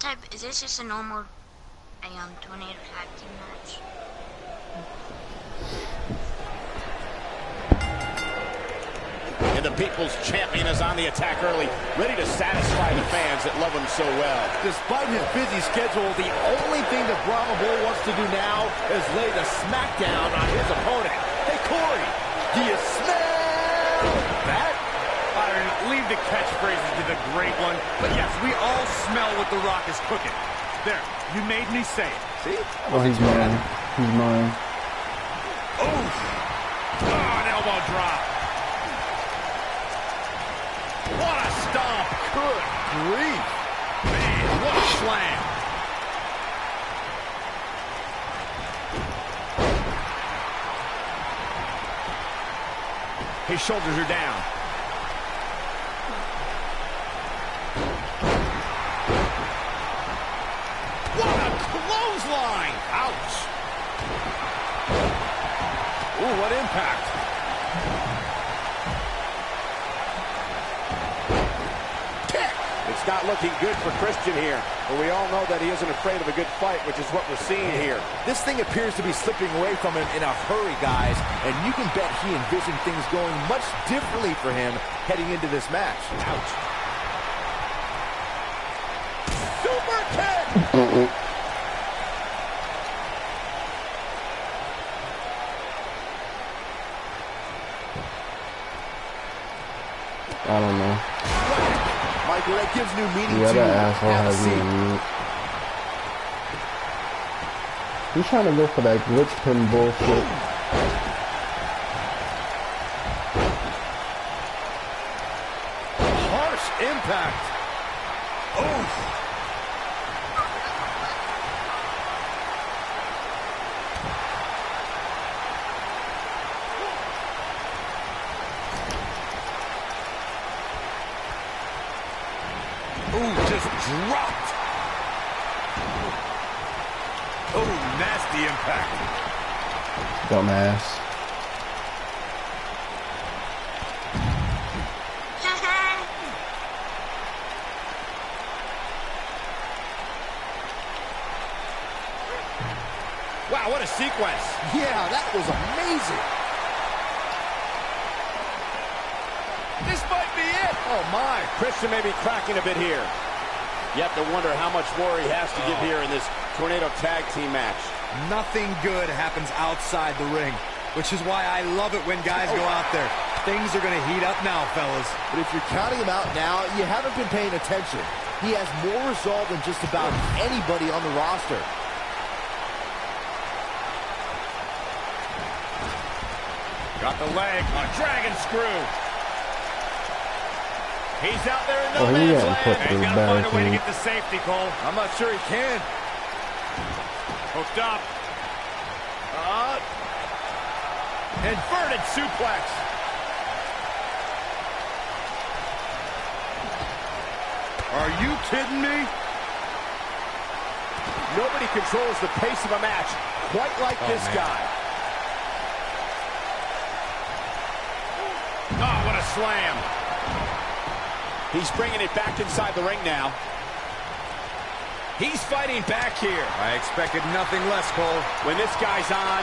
type? Is this just a normal tornado tag team match? And the People's Champion is on the attack early, ready to satisfy the fans that love him so well. Despite his busy schedule, the only thing that Brahma Bull wants to do now is lay the smackdown on his opponent. Hey, Corey, do you smell that? Leave the catchphrases to the great one. But yes, we all smell what The Rock is cooking. There, you made me say it. See? Oh, he's mine. He's mine. Oh, an elbow drop. What a stomp. Good grief. Man, what a slam. His shoulders are down. Clothesline! Ouch! Ooh, what impact! Kick! It's not looking good for Christian here, but we all know that he isn't afraid of a good fight, which is what we're seeing here. This thing appears to be slipping away from him in a hurry, guys, and you can bet he envisioned things going much differently for him heading into this match. Ouch! Super kick! I don't know. Michael, that gives new meaning Yeah, to that asshole have a has me seat. on mute. He's trying to go for that glitch pin bullshit. Harsh impact. Oh. Ooh, just dropped. Oh, nasty impact. Dumbass. Wow, what a sequence. Yeah, that was amazing. This might be it. Oh, my. Christian may be cracking a bit here. You have to wonder how much more he has to give here in this Tornado Tag Team match. Nothing good happens outside the ring, which is why I love it when guys go out there. Things are going to heat up now, fellas. But if you're counting him out now, you haven't been paying attention. He has more resolve than just about anybody on the roster. Got the leg, a dragon screw. He's out there in no Oh, he man's got put land. through He's got to find a way to barricade. get to safety, Cole. I'm not sure he can. Hooked up. Inverted suplex. Are you kidding me? Nobody controls the pace of a match quite like this guy. Oh, what a slam. He's bringing it back inside the ring now. He's fighting back here. I expected nothing less, Cole. When this guy's on,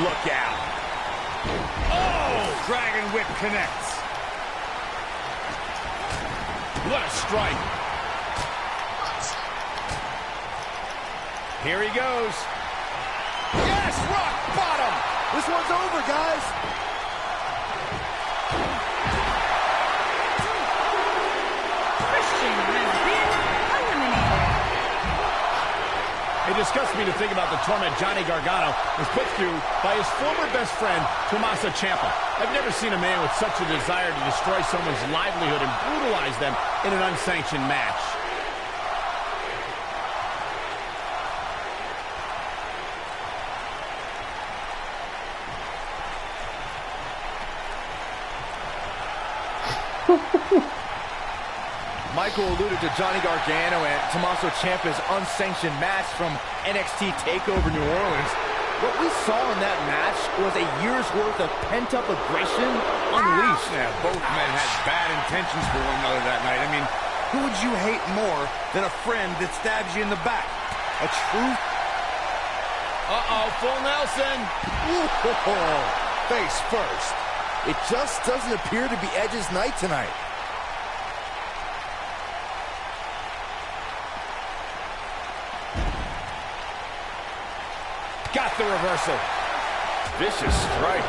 look out. Oh, Dragon Whip connects. What a strike. Here he goes. Yes, rock bottom. This one's over, guys. Christian has been eliminated. It disgusts me to think about the torment Johnny Gargano was put through by his former best friend, Tommaso Ciampa. I've never seen a man with such a desire to destroy someone's livelihood and brutalize them in an unsanctioned match. Michael alluded to Johnny Gargano and Tommaso Ciampa's unsanctioned match from NXT TakeOver New Orleans. What we saw in that match was a year's worth of pent-up aggression unleashed. Yeah, both men had bad intentions for one another that night. I mean, Who would you hate more than a friend that stabs you in the back? A true... Uh-oh, full Nelson. Ooh, face first. It just doesn't appear to be Edge's night tonight. Got the reversal. Vicious strike.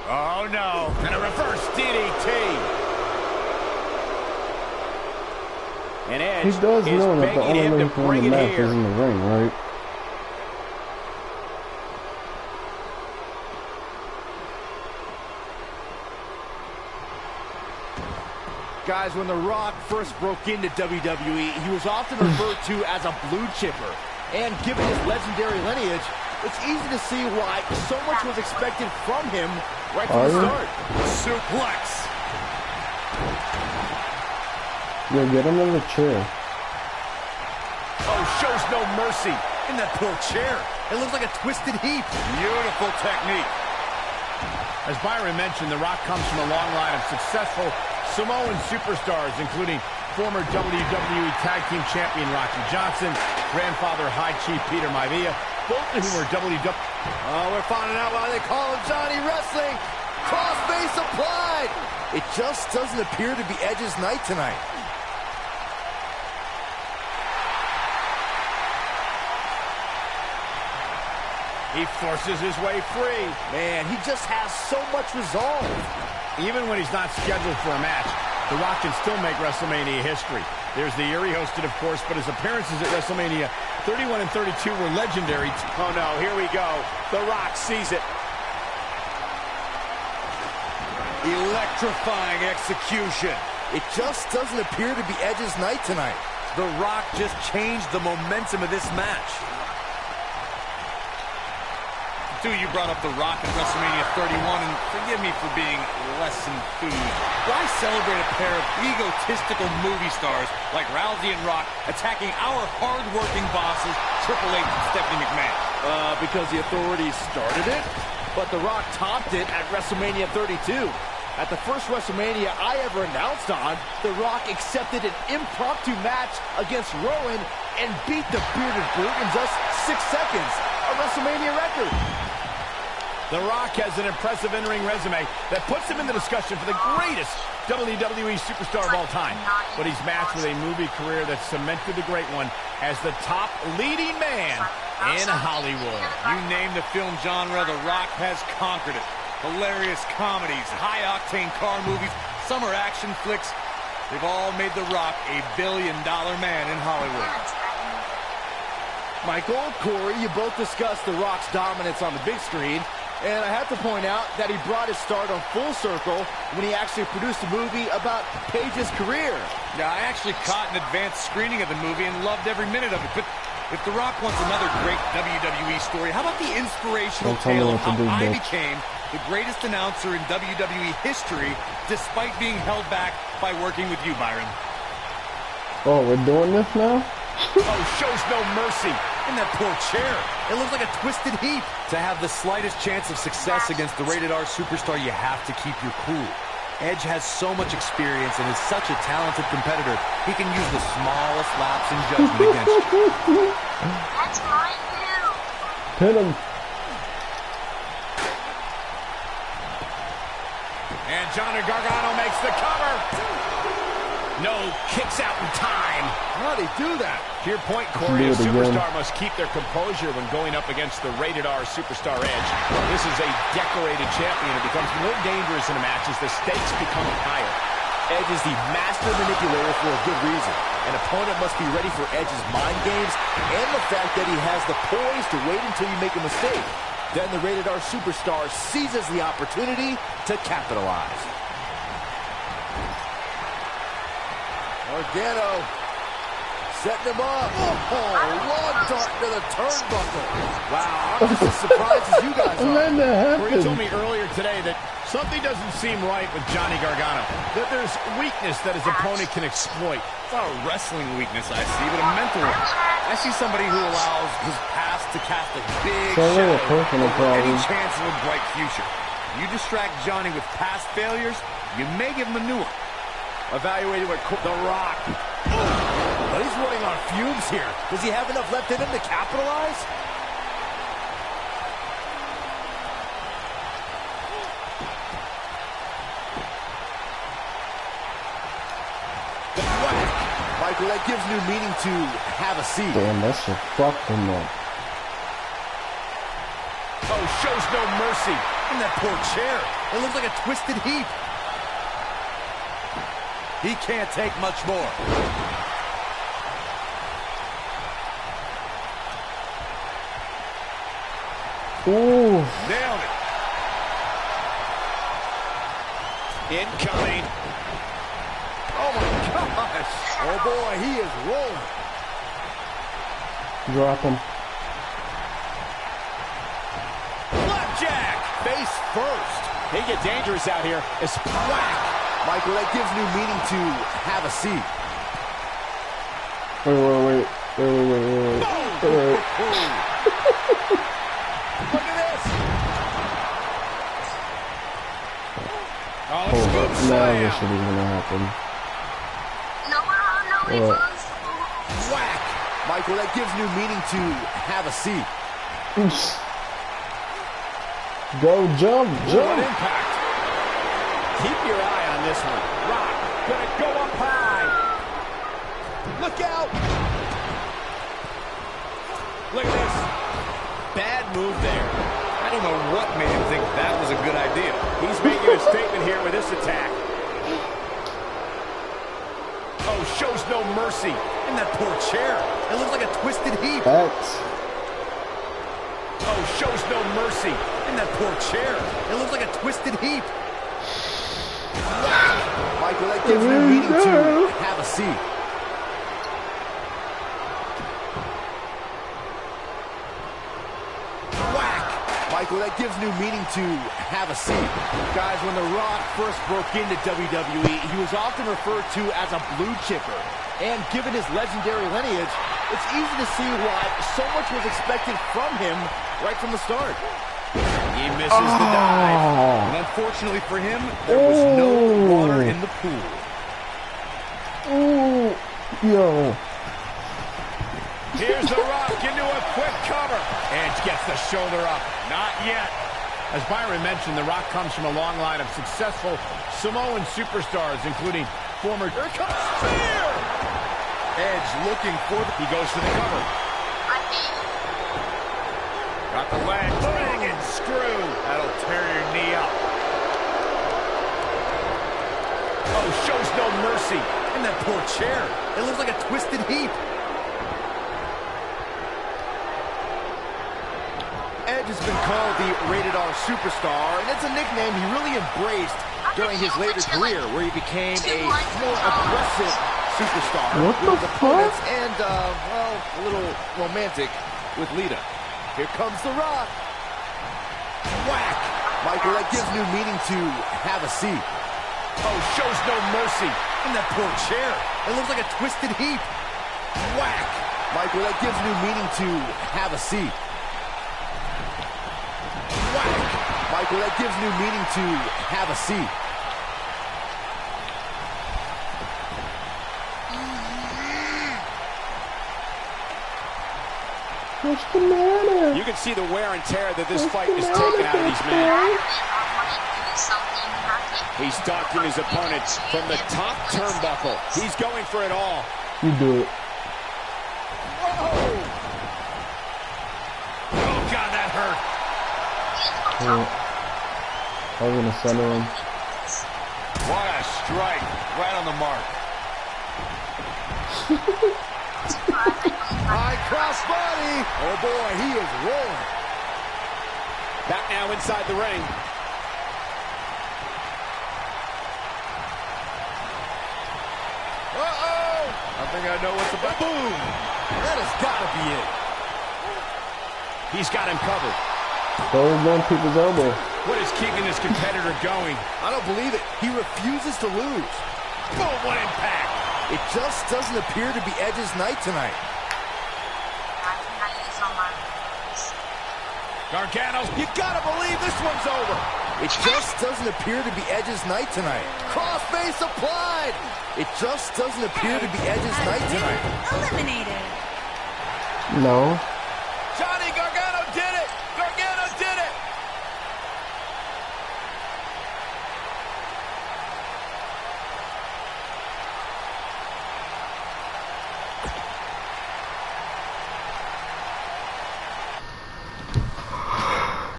Oh, no. And a reverse DDT. And Edge He does is know that the begging him only to thing bring the it match here. is in the ring, right? Guys, when The Rock first broke into WWE, he was often referred to as a blue chipper. And given his legendary lineage, it's easy to see why so much was expected from him right from the start. Suplex. Yeah, get him in the chair. Oh, shows no mercy. In that poor chair, it looks like a twisted heap. Beautiful technique. As Byron mentioned, The Rock comes from a long line of successful Samoan superstars, including former WWE Tag Team Champion Rocky Johnson, grandfather High Chief Peter Maivia, both of whom were WWE. Oh, we're finding out why they call him Johnny Wrestling. Crossface applied. It just doesn't appear to be Edge's night tonight. He forces his way free. Man, he just has so much resolve. Even when he's not scheduled for a match, The Rock can still make WrestleMania history. There's the year he hosted, of course, but his appearances at WrestleMania 31 and 32 were legendary. Oh, no, here we go. The Rock sees it. Electrifying execution. It just doesn't appear to be Edge's night tonight. The Rock just changed the momentum of this match. Dude, you brought up The Rock at WrestleMania 31, and forgive me for being less enthused. Why celebrate a pair of egotistical movie stars like Rousey and Rock attacking our hard-working bosses, Triple H and Stephanie McMahon? Because the authorities started it, but The Rock topped it at WrestleMania 32. At the first WrestleMania I ever announced on, The Rock accepted an impromptu match against Rowan and beat the Bearded Brute in just 6 seconds, a WrestleMania record. The Rock has an impressive in-ring resume that puts him in the discussion for the greatest WWE superstar of all time. But he's matched with a movie career that cemented the great one as the top leading man in Hollywood. You name the film genre, The Rock has conquered it. Hilarious comedies, high-octane car movies, summer action flicks. They've all made The Rock a billion-dollar man in Hollywood. Michael, Corey, you both discussed The Rock's dominance on the big screen. And I have to point out that he brought his start on full circle when he actually produced a movie about Paige's career. Yeah, I actually caught an advanced screening of the movie and loved every minute of it. But if The Rock wants another great WWE story, how about the inspirational tale of how I became the greatest announcer in WWE history despite being held back by working with you, Byron? Oh, we're doing this now? Oh, shows no mercy. In that poor chair, it looks like a twisted heap. To have the slightest chance of success against the rated R superstar, you have to keep your cool. Edge has so much experience and is such a talented competitor, he can use the smallest lapse in judgment against you. That's my move. Hit him. And Johnny Gargano makes the cover. No, kicks out in time. How'd he do that? To your point, Corey, a superstar must keep their composure when going up against the rated R superstar Edge. This is a decorated champion. It becomes more dangerous in a match as the stakes become higher. Edge is the master manipulator for a good reason. An opponent must be ready for Edge's mind games and the fact that he has the poise to wait until you make a mistake. Then the rated R superstar seizes the opportunity to capitalize. Gargano setting him up. Oh, long dart to the turnbuckle. Wow, I'm just as surprised as you guys are. Corey told me earlier today that something doesn't seem right with Johnny Gargano, that there's weakness that his opponent can exploit. It's not a wrestling weakness I see, but a mental one. I see somebody who allows his past to cast a big shadow over any chance of a bright future. You distract Johnny with past failures, you may give him a new one. Evaluating what The Rock. But he's running on fumes here. Does he have enough left in him to capitalize? Michael, that gives new meaning to have a seat. Damn, that shit fucked him up. Oh, shows no mercy. And that poor chair. It looks like a twisted heap. He can't take much more. Ooh. Nailed it. Incoming. Oh my gosh. Oh boy, he is rolling. Drop him. Blackjack. Face first. They get dangerous out here. It's whack. Michael, that gives new meaning to have a seat. Wait. Look at this. Oh, Hold scoop up. Now slam. this shit is gonna happen. No, it What? was. Whack. Michael, that gives new meaning to have a seat. Go, jump. What impact. Keep your eye on this one. Rock gonna go up high. Look out. Look at this. Bad move there. I don't know what made him think that was a good idea. He's making a statement here with this attack. Oh, shows no mercy. And that poor chair. It looks like a twisted heap. Facts. Oh, shows no mercy. And that poor chair. It looks like a twisted heap. Michael, that gives new meaning to have a seat. Whack. Michael, that gives new meaning to have a seat. Guys, when The Rock first broke into WWE, he was often referred to as a blue chipper. And given his legendary lineage, it's easy to see why so much was expected from him right from the start. He misses the dive. And unfortunately for him, there was no water in the pool. Ooh. Yo. Here's The Rock into a quick cover. Edge gets the shoulder up. Not yet. As Byron mentioned, The Rock comes from a long line of successful Samoan superstars, including former... Here comes Spear! Edge looking for the... He goes for the cover. Got the leg. Bang and screw. That'll tear your knee up. Oh, shows no mercy. And that poor chair. It looks like a twisted heap. Edge has been called the Rated R Superstar, and it's a nickname he really embraced during his later career, where he became a more aggressive superstar. What the fuck? And, well, a little romantic with Lita. Here comes The Rock. Whack! Michael, that gives new meaning to have a seat. Oh, shows no mercy. And that poor chair. It looks like a twisted heap. Whack! Michael, that gives new meaning to have a seat. Whack! Michael, that gives new meaning to have a seat. What's the matter? You can see the wear and tear that this fight is taking out of these men. He's stalking his opponent from the top turnbuckle. He's going for it all. You do it. Whoa! Oh, God, that hurt. Yeah. I was gonna center him. What a strike. Right on the mark. High cross body. Oh, boy, he is rolling. Back now inside the ring. Uh-oh! I think I know what's about. Boom! That has got to be it. He's got him covered. Throw one people's elbow. What is keeping this competitor going? I don't believe it. He refuses to lose. Boom, what impact. It just doesn't appear to be Edge's night tonight. Gargano, You gotta believe this one's over. It just doesn't appear to be Edge's night tonight. Crossface applied. It just doesn't appear to be Edge's night tonight. Eliminated. No. Johnny Gargano